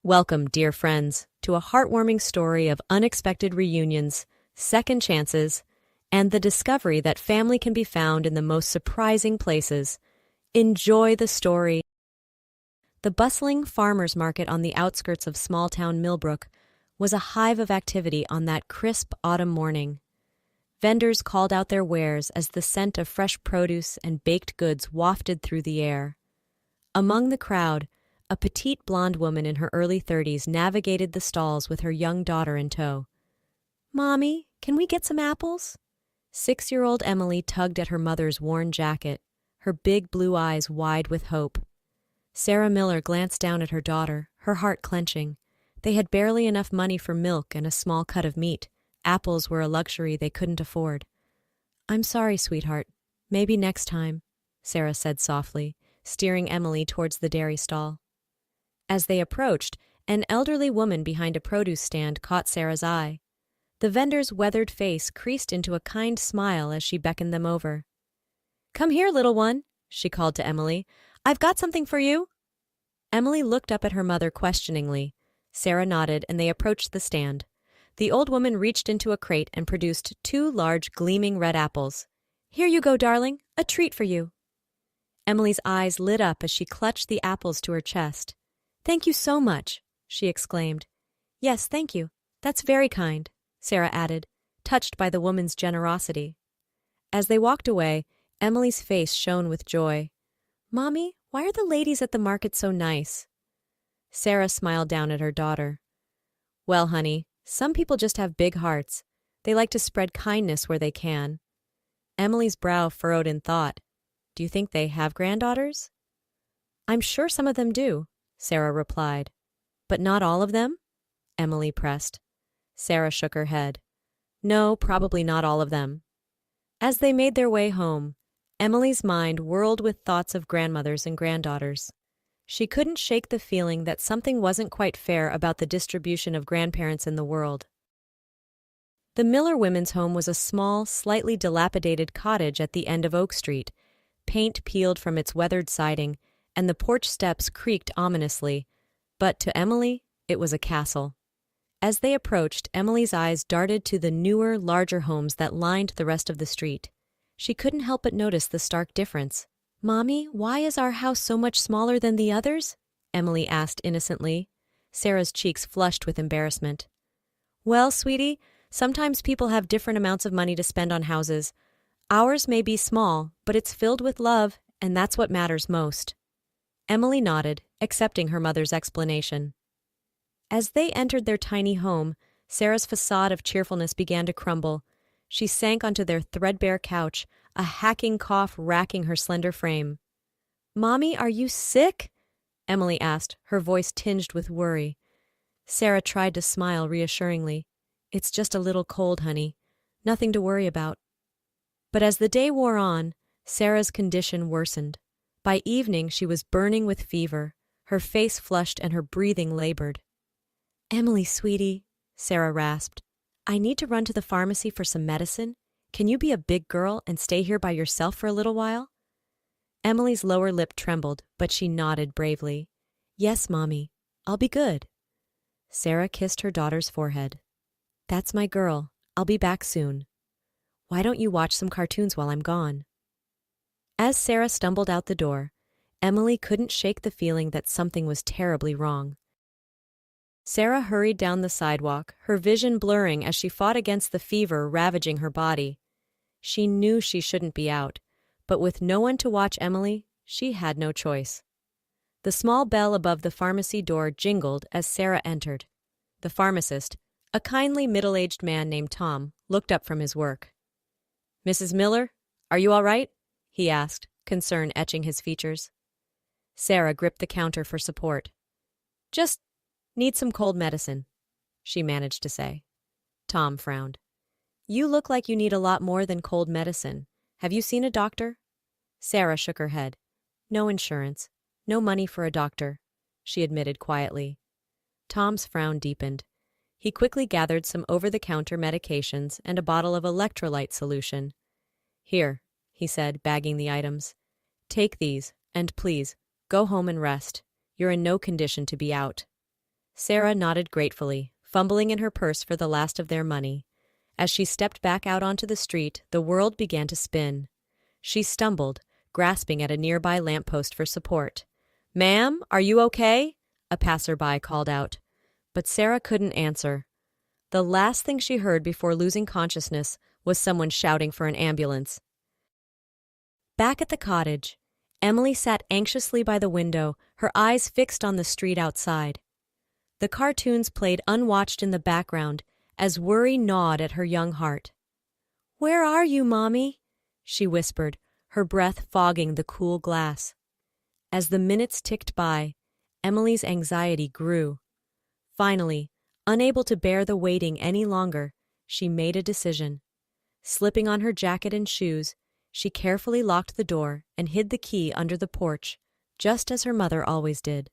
Welcome, dear friends, to a heartwarming story of unexpected reunions, second chances, and the discovery that family can be found in the most surprising places. Enjoy the story. The bustling farmers' market on the outskirts of small-town Millbrook was a hive of activity on that crisp autumn morning. Vendors called out their wares as the scent of fresh produce and baked goods wafted through the air. Among the crowd, a petite blonde woman in her early 30s navigated the stalls with her young daughter in tow. "Mommy, can we get some apples?" 6-year-old Emily tugged at her mother's worn jacket, her big blue eyes wide with hope. Sarah Miller glanced down at her daughter, her heart clenching. They had barely enough money for milk and a small cut of meat. Apples were a luxury they couldn't afford. "I'm sorry, sweetheart. Maybe next time," Sarah said softly, steering Emily towards the dairy stall. As they approached, an elderly woman behind a produce stand caught Sarah's eye. The vendor's weathered face creased into a kind smile as she beckoned them over. "Come here, little one," she called to Emily. "I've got something for you." Emily looked up at her mother questioningly. Sarah nodded, and they approached the stand. The old woman reached into a crate and produced 2 large, gleaming red apples. "Here you go, darling. A treat for you." Emily's eyes lit up as she clutched the apples to her chest. "Thank you so much," she exclaimed. "Yes, thank you. That's very kind," Sarah added, touched by the woman's generosity. As they walked away, Emily's face shone with joy. "Mommy, why are the ladies at the market so nice?" Sarah smiled down at her daughter. "Well, honey, some people just have big hearts. They like to spread kindness where they can." Emily's brow furrowed in thought. "Do you think they have granddaughters?" "I'm sure some of them do," Sarah replied. "But not all of them?" Emily pressed. Sarah shook her head. "No, probably not all of them." As they made their way home, Emily's mind whirled with thoughts of grandmothers and granddaughters. She couldn't shake the feeling that something wasn't quite fair about the distribution of grandparents in the world. The Miller women's home was a small, slightly dilapidated cottage at the end of Oak Street. Paint peeled from its weathered siding, and the porch steps creaked ominously. But to Emily, it was a castle. As they approached, Emily's eyes darted to the newer, larger homes that lined the rest of the street. She couldn't help but notice the stark difference. "Mommy, why is our house so much smaller than the others?" Emily asked innocently. Sarah's cheeks flushed with embarrassment. "Well, sweetie, sometimes people have different amounts of money to spend on houses. Ours may be small, but it's filled with love, and that's what matters most." Emily nodded, accepting her mother's explanation. As they entered their tiny home, Sarah's facade of cheerfulness began to crumble. She sank onto their threadbare couch, a hacking cough racking her slender frame. "Mommy, are you sick?" Emily asked, her voice tinged with worry. Sarah tried to smile reassuringly. "It's just a little cold, honey. Nothing to worry about." But as the day wore on, Sarah's condition worsened. By evening, she was burning with fever, her face flushed and her breathing labored. "Emily, sweetie," Sarah rasped, "I need to run to the pharmacy for some medicine. Can you be a big girl and stay here by yourself for a little while?" Emily's lower lip trembled, but she nodded bravely. "Yes, Mommy. I'll be good." Sarah kissed her daughter's forehead. "That's my girl. I'll be back soon. Why don't you watch some cartoons while I'm gone?" As Sarah stumbled out the door, Emily couldn't shake the feeling that something was terribly wrong. Sarah hurried down the sidewalk, her vision blurring as she fought against the fever ravaging her body. She knew she shouldn't be out, but with no one to watch Emily, she had no choice. The small bell above the pharmacy door jingled as Sarah entered. The pharmacist, a kindly middle-aged man named Tom, looked up from his work. "Mrs. Miller, are you all right?" he asked, concern etching his features. Sarah gripped the counter for support. "Just need some cold medicine," she managed to say. Tom frowned. "You look like you need a lot more than cold medicine. Have you seen a doctor?" Sarah shook her head. "No insurance. No money for a doctor," she admitted quietly. Tom's frown deepened. He quickly gathered some over-the-counter medications and a bottle of electrolyte solution. "Here," he said, bagging the items. "Take these, and please, go home and rest. You're in no condition to be out." Sarah nodded gratefully, fumbling in her purse for the last of their money. As she stepped back out onto the street, the world began to spin. She stumbled, grasping at a nearby lamppost for support. "Ma'am, are you okay?" a passerby called out. But Sarah couldn't answer. The last thing she heard before losing consciousness was someone shouting for an ambulance. Back at the cottage, Emily sat anxiously by the window, her eyes fixed on the street outside. The cartoons played unwatched in the background as worry gnawed at her young heart. "Where are you, Mommy?" she whispered, her breath fogging the cool glass. As the minutes ticked by, Emily's anxiety grew. Finally, unable to bear the waiting any longer, she made a decision. Slipping on her jacket and shoes, she carefully locked the door and hid the key under the porch, just as her mother always did.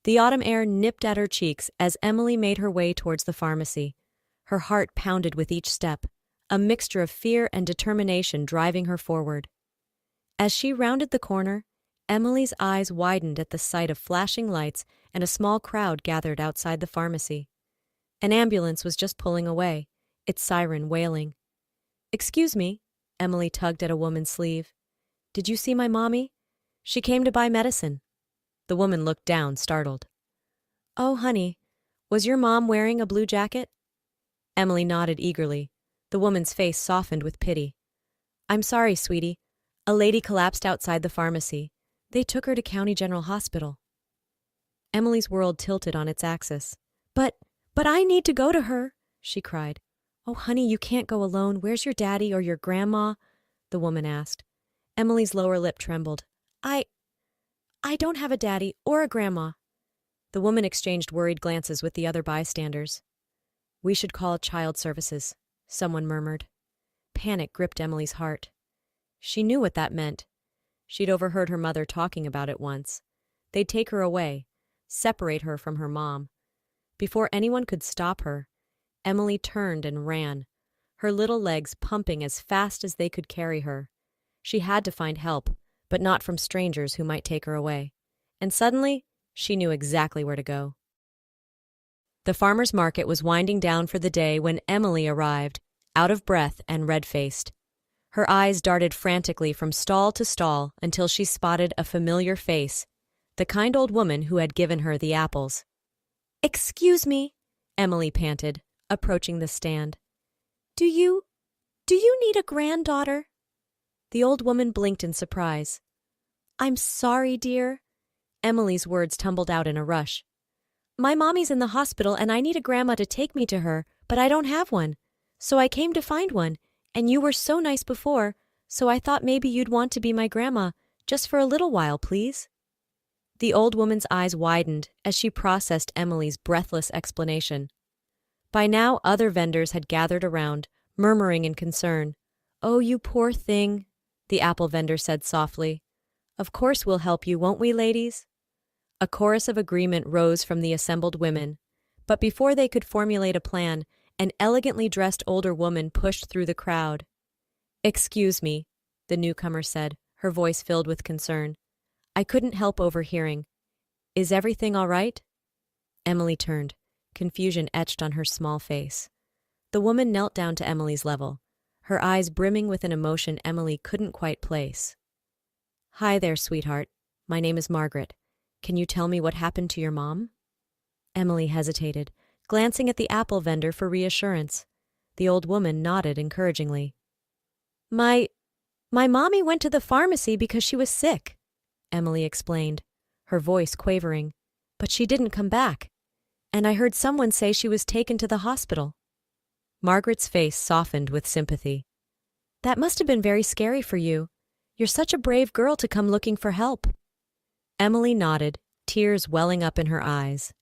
The autumn air nipped at her cheeks as Emily made her way towards the pharmacy. Her heart pounded with each step, a mixture of fear and determination driving her forward. As she rounded the corner, Emily's eyes widened at the sight of flashing lights and a small crowd gathered outside the pharmacy. An ambulance was just pulling away, its siren wailing. "Excuse me," Emily tugged at a woman's sleeve. "Did you see my mommy? She came to buy medicine." The woman looked down, startled. "Oh, honey, was your mom wearing a blue jacket?" Emily nodded eagerly. The woman's face softened with pity. "I'm sorry, sweetie. A lady collapsed outside the pharmacy. They took her to County General Hospital." Emily's world tilted on its axis. But I need to go to her," she cried. "Oh, honey, you can't go alone. Where's your daddy or your grandma?" the woman asked. Emily's lower lip trembled. I don't have a daddy or a grandma." The woman exchanged worried glances with the other bystanders. "We should call child services," someone murmured. Panic gripped Emily's heart. She knew what that meant. She'd overheard her mother talking about it once. They'd take her away, separate her from her mom. Before anyone could stop her, Emily turned and ran, her little legs pumping as fast as they could carry her. She had to find help, but not from strangers who might take her away. And suddenly, she knew exactly where to go. The farmer's market was winding down for the day when Emily arrived, out of breath and red-faced. Her eyes darted frantically from stall to stall until she spotted a familiar face, the kind old woman who had given her the apples. "Excuse me," Emily panted, approaching the stand. Do you need a granddaughter?" The old woman blinked in surprise. "I'm sorry, dear." Emily's words tumbled out in a rush. "My mommy's in the hospital and I need a grandma to take me to her, but I don't have one. So I came to find one, and you were so nice before, so I thought maybe you'd want to be my grandma, just for a little while, please." The old woman's eyes widened as she processed Emily's breathless explanation. By now, other vendors had gathered around, murmuring in concern. "Oh, you poor thing," the apple vendor said softly. "Of course we'll help you, won't we, ladies?" A chorus of agreement rose from the assembled women, but before they could formulate a plan, an elegantly dressed older woman pushed through the crowd. "Excuse me," the newcomer said, her voice filled with concern. "I couldn't help overhearing. Is everything all right?" Emily turned, confusion etched on her small face. The woman knelt down to Emily's level, her eyes brimming with an emotion Emily couldn't quite place. "Hi there, sweetheart. My name is Margaret. Can you tell me what happened to your mom?" Emily hesitated, glancing at the apple vendor for reassurance. The old woman nodded encouragingly. My mommy went to the pharmacy because she was sick," Emily explained, her voice quavering. "But she didn't come back. And I heard someone say she was taken to the hospital." Margaret's face softened with sympathy. "That must have been very scary for you. You're such a brave girl to come looking for help." Emily nodded, tears welling up in her eyes.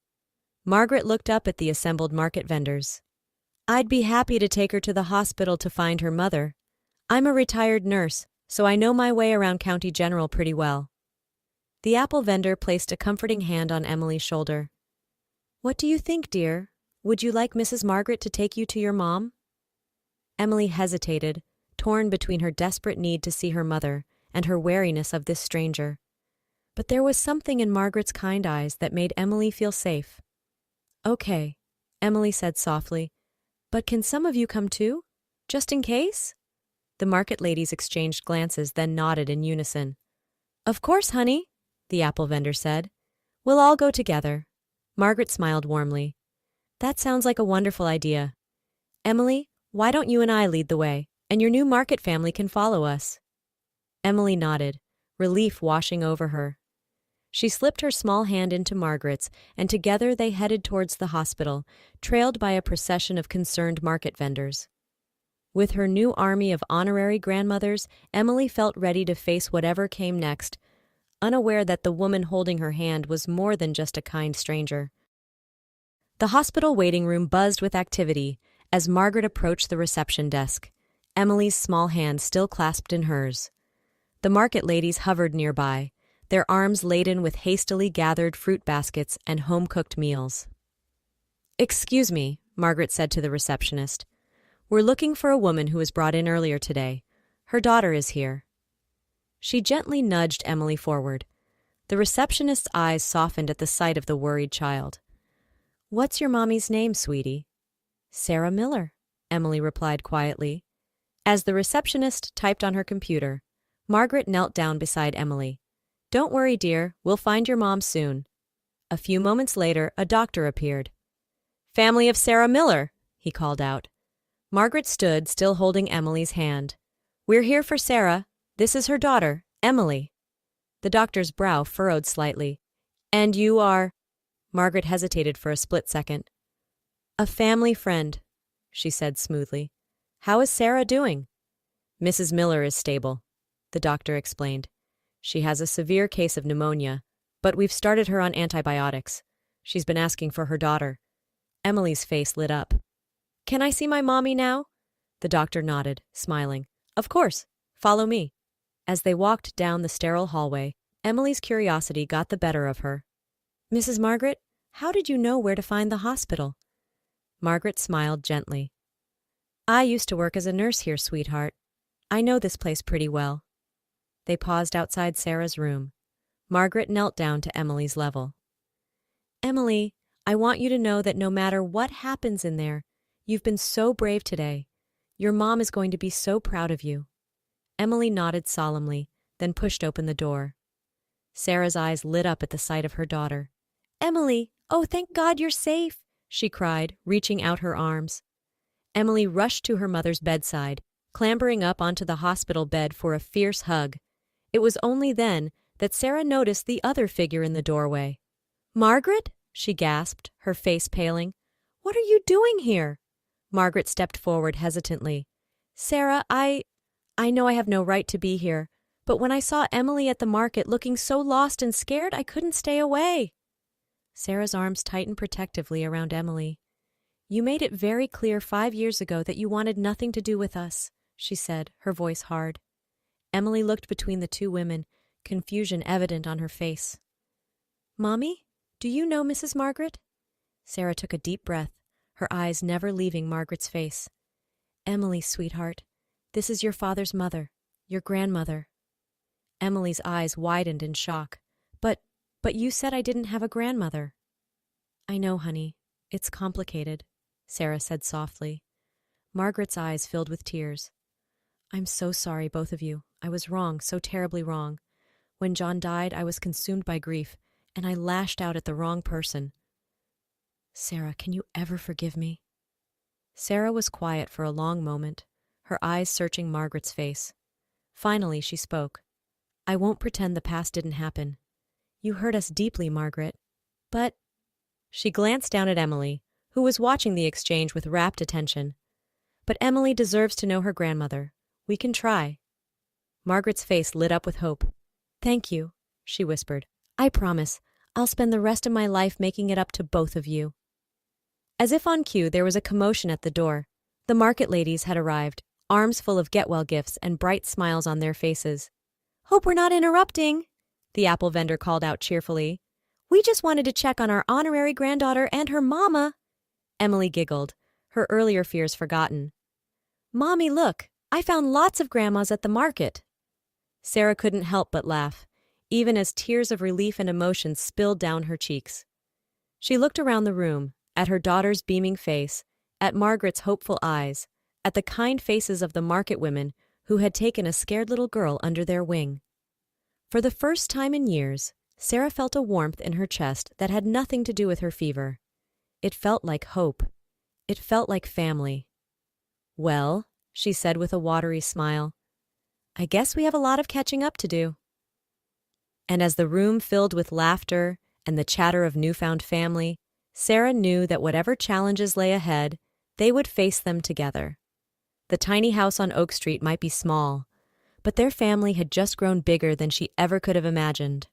Margaret looked up at the assembled market vendors. "I'd be happy to take her to the hospital to find her mother. I'm a retired nurse, so I know my way around County General pretty well." The apple vendor placed a comforting hand on Emily's shoulder. "What do you think, dear? Would you like Mrs. Margaret to take you to your mom?" Emily hesitated, torn between her desperate need to see her mother and her wariness of this stranger. But there was something in Margaret's kind eyes that made Emily feel safe. Okay, Emily said softly. But can some of you come too? Just in case? The market ladies exchanged glances, then nodded in unison. Of course, honey, the apple vendor said. We'll all go together. Margaret smiled warmly. That sounds like a wonderful idea. Emily, why don't you and I lead the way, and your new market family can follow us? Emily nodded, relief washing over her. She slipped her small hand into Margaret's, and together they headed towards the hospital, trailed by a procession of concerned market vendors. With her new army of honorary grandmothers, Emily felt ready to face whatever came next, unaware that the woman holding her hand was more than just a kind stranger. The hospital waiting room buzzed with activity as Margaret approached the reception desk, Emily's small hand still clasped in hers. The market ladies hovered nearby, their arms laden with hastily gathered fruit baskets and home-cooked meals. Excuse me, Margaret said to the receptionist. We're looking for a woman who was brought in earlier today. Her daughter is here. She gently nudged Emily forward. The receptionist's eyes softened at the sight of the worried child. What's your mommy's name, sweetie? Sarah Miller, Emily replied quietly. As the receptionist typed on her computer, Margaret knelt down beside Emily. Don't worry, dear, we'll find your mom soon. A few moments later, a doctor appeared. Family of Sarah Miller, he called out. Margaret stood, still holding Emily's hand. We're here for Sarah. This is her daughter, Emily. The doctor's brow furrowed slightly. And you are? Margaret hesitated for a split second. A family friend, she said smoothly. How is Sarah doing? Mrs. Miller is stable, the doctor explained. She has a severe case of pneumonia, but we've started her on antibiotics. She's been asking for her daughter. Emily's face lit up. Can I see my mommy now? The doctor nodded, smiling. Of course. Follow me. As they walked down the sterile hallway, Emily's curiosity got the better of her. Mrs. Margaret, how did you know where to find the hospital? Margaret smiled gently. I used to work as a nurse here, sweetheart. I know this place pretty well. They paused outside Sarah's room. Margaret knelt down to Emily's level. Emily, I want you to know that no matter what happens in there, you've been so brave today. Your mom is going to be so proud of you. Emily nodded solemnly, then pushed open the door. Sarah's eyes lit up at the sight of her daughter. Emily, oh, thank God you're safe, she cried, reaching out her arms. Emily rushed to her mother's bedside, clambering up onto the hospital bed for a fierce hug. It was only then that Sarah noticed the other figure in the doorway. Margaret? She gasped, her face paling. What are you doing here? Margaret stepped forward hesitantly. Sarah, I know I have no right to be here, but when I saw Emily at the market looking so lost and scared, I couldn't stay away. Sarah's arms tightened protectively around Emily. You made it very clear 5 years ago that you wanted nothing to do with us, she said, her voice hard. Emily looked between the two women, confusion evident on her face. Mommy, do you know Mrs. Margaret? Sarah took a deep breath, her eyes never leaving Margaret's face. Emily, sweetheart, this is your father's mother, your grandmother. Emily's eyes widened in shock. But you said I didn't have a grandmother. I know, honey. It's complicated, Sarah said softly. Margaret's eyes filled with tears. I'm so sorry, both of you. I was wrong, so terribly wrong. When John died, I was consumed by grief, and I lashed out at the wrong person. Sarah, can you ever forgive me? Sarah was quiet for a long moment, her eyes searching Margaret's face. Finally, she spoke. I won't pretend the past didn't happen. You hurt us deeply, Margaret. But... She glanced down at Emily, who was watching the exchange with rapt attention. But Emily deserves to know her grandmother. We can try. Margaret's face lit up with hope. Thank you, she whispered. I promise. I'll spend the rest of my life making it up to both of you. As if on cue, there was a commotion at the door. The market ladies had arrived, arms full of get-well gifts and bright smiles on their faces. Hope we're not interrupting, the apple vendor called out cheerfully. We just wanted to check on our honorary granddaughter and her mama. Emily giggled, her earlier fears forgotten. Mommy, look, I found lots of grandmas at the market. Sarah couldn't help but laugh, even as tears of relief and emotion spilled down her cheeks. She looked around the room, at her daughter's beaming face, at Margaret's hopeful eyes, at the kind faces of the market women who had taken a scared little girl under their wing. For the first time in years, Sarah felt a warmth in her chest that had nothing to do with her fever. It felt like hope. It felt like family. "Well," she said with a watery smile, "I guess we have a lot of catching up to do." And as the room filled with laughter and the chatter of newfound family, Sarah knew that whatever challenges lay ahead, they would face them together. The tiny house on Oak Street might be small, but their family had just grown bigger than she ever could have imagined.